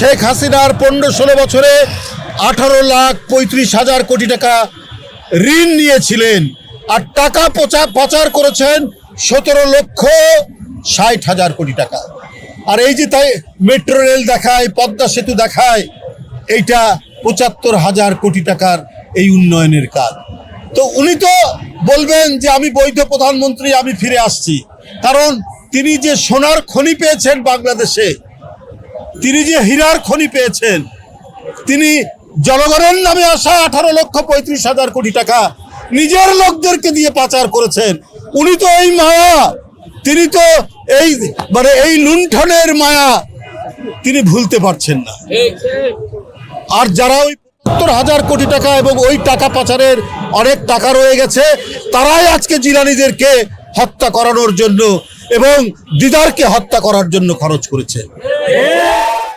শেখ হাসিনার 15-16 বছরে 18,35,000 কোটি টাকা ঋণ নিয়েছিলেন, আর টাকা পাচার করেছেন 17,60,000 কোটি টাকা। আর এই যে তাই মেট্রো রেল দেখায়, পদ্মা সেতু দেখায়, এইটা 75,000 কোটি টাকার এই উন্নয়নের কাজ। তো উনি তো বলবেন যে আমি বৈধ প্রধানমন্ত্রী, আমি ফিরে আসছি, কারণ তিনি যে সোনার খনি পেয়েছেন বাংলাদেশে, তিনি যে হীরার খনি পেয়েছেন, তিনি জনগণের নামে আসা 18,35,000 কোটি টাকা নিজের লোকদেরকে দিয়ে পাচার করেছেন। উনি তো এই মায়া, তিনি তো এই এই লুণ্ঠনের মায়া তিনি ভুলতে পারছেন না। আর যারা ওই 70,000 কোটি টাকা এবং ওই টাকা পাচারের অনেক টাকা রয়ে গেছে, তারাই আজকে জিলানীদেরকে হত্যা করানোর জন্য এবং দিদারকে হত্যা করার জন্য খরচ করেছে।